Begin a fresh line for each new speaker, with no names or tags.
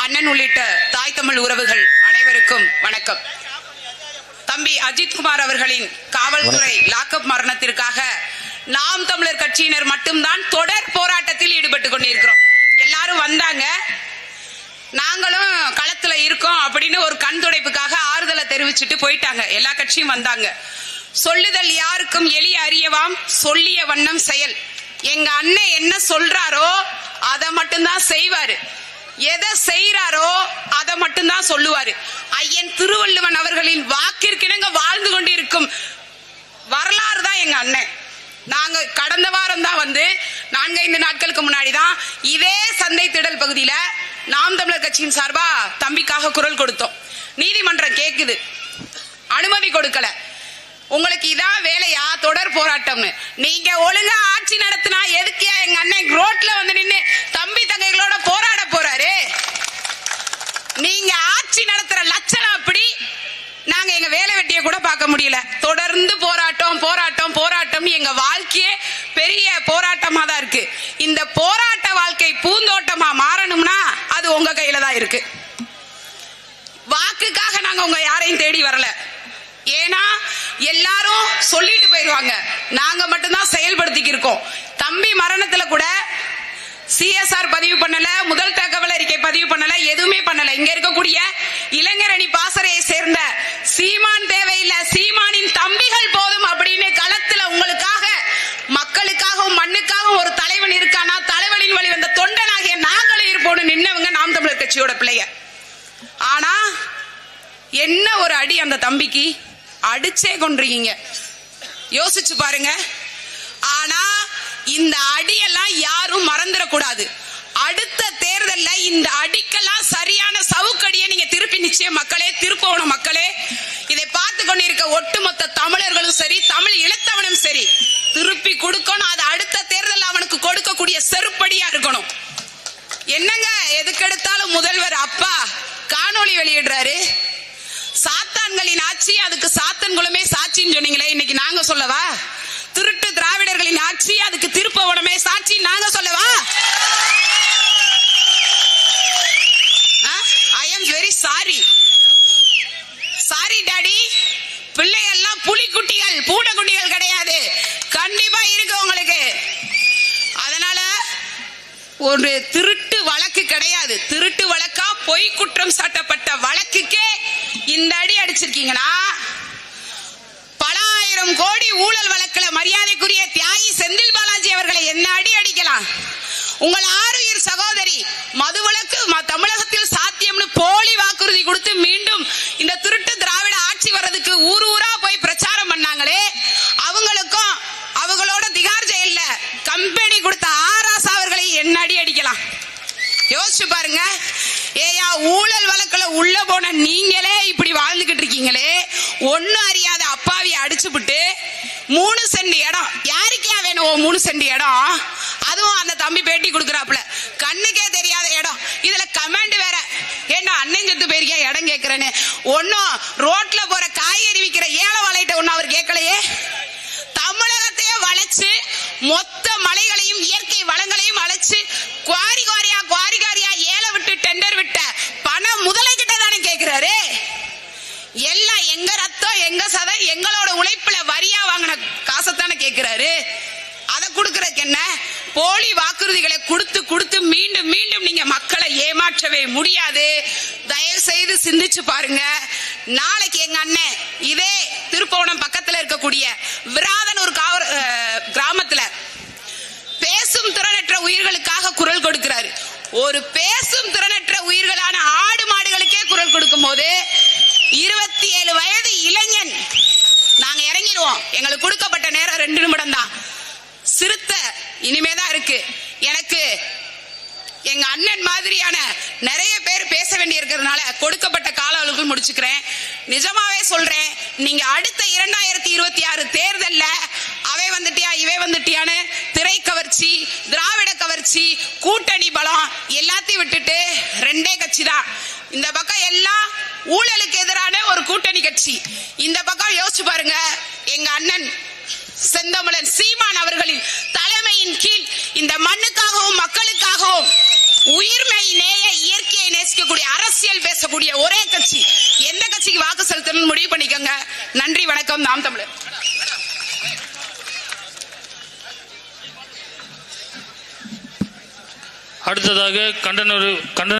அண்ணன் உள்ளிட்ட தாய் தமிழ் உறவுகள் அனைவருக்கும் வணக்கம். தம்பி அஜித்குமார் அவர்களின் காவல்துறை லாக்அப் மரணத்திற்காக நாம் தமிழர் கட்சியினர் மட்டும்தான் தொடர் போராட்டத்தில் ஈடுபட்டுக் கொண்டிருக்கிறோம். எல்லாரும் வந்தாங்க, நாங்களும் களத்துல இருக்கோம் அப்படின்னு ஒரு கண் துடைப்புக்காக ஆறுதலை தெரிவிச்சுட்டு போயிட்டாங்க. எல்லா கட்சியும் வந்தாங்க. சொல்லுதல் யாருக்கும் எளிய அறியவாம், சொல்லிய வண்ணம் செயல். எங்க அண்ணன் என்ன சொல்றாரோ அதை மட்டும்தான் செய்வாரு, எதை செய்யறாரோ அதை மட்டும்தான் சொல்லுவாரு. ஐயன் திருவள்ளுவன் அவர்களின் வாக்கிற்கிணங்க வாழ்ந்து கொண்டிருக்கும் வரலாறு தான் எங்க அண்ணன். நாங்க கடந்த வாரம் தான் வந்து 4-5 நாட்களுக்கு முன்னாடி தான் இதே சந்தை திடல் பகுதியில நாம் தமிழர் கட்சியின் சார்பா தம்பிக்காக குரல் கொடுத்தோம். நீதிமன்றம் கேக்குது, அனுமதி கொடுக்கல. உங்களுக்கு இதான் வேலையா தொடர் போராட்டம்னு? நீங்க ஒழுங்கா ஆட்சி நடத்தினா எதுக்கு எங்க அண்ணன் ரோட்ல வந்து நின்று தம்பி தங்கைகளோட போராட போறாரு? நீங்க ஆட்சி நடத்துற லட்சணம் அப்படி. நாங்க எங்க வேலை வெட்டிய கூட பார்க்க முடியல. தொடர்ந்து போராட்டம் போராட்டம் போராட்டம். எங்க வாழ்க்கையே பெரிய போராட்டமா தான் இருக்கு. இந்த போராட்ட வாழ்க்கை பூந்தோட்டமா மாறணும்னா அது உங்க கையில தான் இருக்கு. வாக்குக்காக நாங்க உங்க யாரையும் தேடி வரல. ஏன்னா எல்லாரும் சொல்லிட்டு போயிருவாங்க, நாங்க மட்டும்தான் செயல்படுத்திக்கு இருக்கோம். தம்பி மரணத்துல கூட CSR பதிவு பண்ணல, முதல் தகவல் அறிக்கை பதிவு பண்ணல, எதுவுமே பண்ணல. இங்க இருக்கக்கூடிய இளைஞரணி பாசறையை சேர்ந்த சீமான் தேவையில்லை, சீமானின் தம்பிகள் போதும் அப்படின்னு களத்துல உங்களுக்காக மக்களுக்காகவும் மண்ணுக்காகவும் ஒரு தலைவன் இருக்கானா, தலைவனின் வழி வந்த தொண்டனாகிய நாங்களும் இருப்போம்னு நின்னவங்க நாம் தமிழர் கட்சியோட பிள்ளைய. ஆனா என்ன ஒரு அடி அந்த தம்பிக்கு அடிச்சே கொண்டிருக்கீங்க, யோசிச்சு பாருங்க. ஆனா இந்த அடியெல்லாம் யாரும் மறந்துடக்கூடாது. அடுத்த தேர்தல்ல இந்த அடிக்கெல்லாம் சரியான சவுக்கடியை நீங்க திருப்பி நிச்சயம் மக்களே, திருப்பவன மக்களே, இதை பார்த்து கொண்டிருக்க ஒட்டுமொத்த தமிழர்களும் சரி, தமிழ் இனத்தவனும் சரி, திருப்பி கொடுக்கணும். அது அடுத்த தேர்தல் அவனுக்கு கொடுக்கக்கூடிய செருப்படியா இருக்கணும். என்னங்க எதுக்கெடுத்தாலும் முதல்வர் அப்பா காணொளி வெளியிடுறாரு. சாத்தான்களின் ஆட்சி, அதுக்கு சாத்தன் குலமே சாட்சின்னு சொன்னீங்களே, இன்னைக்கு நாங்க சொல்லவா? திருட்டு திராவிடர்களின் ஆட்சி, அதுக்கு திருப்பவனமே சாட்சி நாங்க சொல்லவா? I am very sorry, sorry daddy. பிள்ளைகள்லாம் புலிக்குட்டிகள், பூனைக்குட்டிகள் கிடையாது. கண்டிப்பா இருக்கு உங்களுக்கு. அதனால ஒரு திருட்டு வழக்கு கிடையாது. திருட்டு வழக்கா பொய் குற்றம் சாட்டப்பட்ட வழக்குக்கே இந்த அடி அடிச்சிருக்கீங்கன்னா, பல ஆயிரம் கோடி ஊழல் வழக்குல மரியாதைக்குரிய தியாகி செந்தில் பாலாஜி அவர்களை என்ன அடி அடிக்கலாம்? உங்கள் ஆருயிர் சகோதரி மதுவிலக்கு தமிழகத்தில் சாத்தியம்னு போலி வாக்குறுதி கொடுத்து மீண்டும் இந்த திருட்டு திராவிட ஆட்சி வர்றதுக்கு ஊர் ஊரா போய் பிரச்சாரம் பண்ணாங்களே, அவங்களுக்கும் அவங்களோட திகார் ஜெயில்ல கம்பெனி கொடுத்த ஆராசா அவர்களை என்ன அடி அடிக்கலாம்? யோசிச்சு பாருங்க. ஏயா ஊழல் வழக்குல உள்ள போன நீங்களே இப்படி வாழ்ந்துகிட்டு இருக்கீங்களே, ஒன்னும் அறியாத அப்பாவியை அடிச்சுபிட்டு 3 சென்ட் இடம் யாருக்கே வேணும்? 3 சென்ட் இடம், அதுவும் அந்த தம்பி பேட்டி கொடுக்குறாப்புல, கண்ணுக்கே தெரியாத இடம். இதுல கமெண்ட் வேற, ஏன்னா அண்ணன் சொத்து பேருக்கே இடம் கேட்கிறேன்னு. ஒன்னும் ரோட்ல போற காய்கறி விற்கிற ஏழை வாழைட்ட ஒன்னும் அவர் கேட்கலையே. தமிழகத்தையே வளைச்சு மொத்த மலைகளையும் இயற்கை வளங்களையும் அழைச்சு குவாரி குவாரியா ஏல விட்டு டெண்டர் விட்ட பணம் முதலைகிட்ட தானே கேட்கிறாரு. எல்லாம் எங்க ரத்தம் எங்க சதை எங்களோட உழைப்புல வரியா வாங்கின காசத்தானே கேட்கிறாரு. அதை கொடுக்கறதுக்கு என்ன? போலி வாக்குறுதிகளை கொடுத்து கொடுத்து மீண்டும் மீண்டும் நீங்க மக்களை ஏமாற்றவே முடியாது. தயவு செய்து சிந்திச்சு பாருங்க. நாளைக்கு எங்க அண்ணன் இதே திருப்போணம் பக்கத்துல இருக்கக்கூடிய விராதனூர் கிராமத்துல பேசும் திறனற்ற உயிர்களுக்காக குரல் கொடுக்கிறாரு. ஒரு பேசும் திறனற்ற உயிர்களான ஆடு மாடுகளுக்கே குரல் கொடுக்கும் போது 27 வயது இளைஞன், நாங்க இறங்கிடுவோம், எங்களுக்கு கொடுக்கப்பட்ட நேரம் 2 நிமிடம் தான், சிறுத்த இனிமேதான் இருக்கு. எனக்கு எங்க அண்ணன் மாதிரியான நிறைய பேர் பேச வேண்டி இருக்கிறதுனால கொடுக்கப்பட்ட கால அளவுக்கு முடிச்சுக்கிறேன். நிஜமாவே சொல்றேன், நீங்க அடுத்த 2026 தேர்தல்ல அவை வந்துட்டியா இவை வந்துட்டியான்னு திரை கவர்ச்சி, திராவிட கவர்ச்சி, கூட்டணி பலம் எல்லாத்தையும் விட்டுட்டு 2 கட்சி தான். இந்த பக்கம் எல்லாம் ஊழலுக்கு எதிரான ஒரு கூட்டணி கட்சி, இந்த பக்கம் யோசிச்சு பாருங்க. எங்க அண்ணன் செந்தமிழன் சீமான் அவர்களின் தலைமையின் கீழ் இந்த மண்ணுக்காகவும் மக்களுக்காகவும் உயிர்மை நேய இயற்கையை நேசிக்கக்கூடிய பேசக்கூடிய அரசியல் பேசக்கூடிய ஒரே கட்சி. எந்த கட்சிக்கு வாக்கு செலுத்தணும்னு முடிவு பண்ணிக்கோங்க. நன்றி, வணக்கம். நாம் தமிழர்.
அடுத்ததாக கண்டன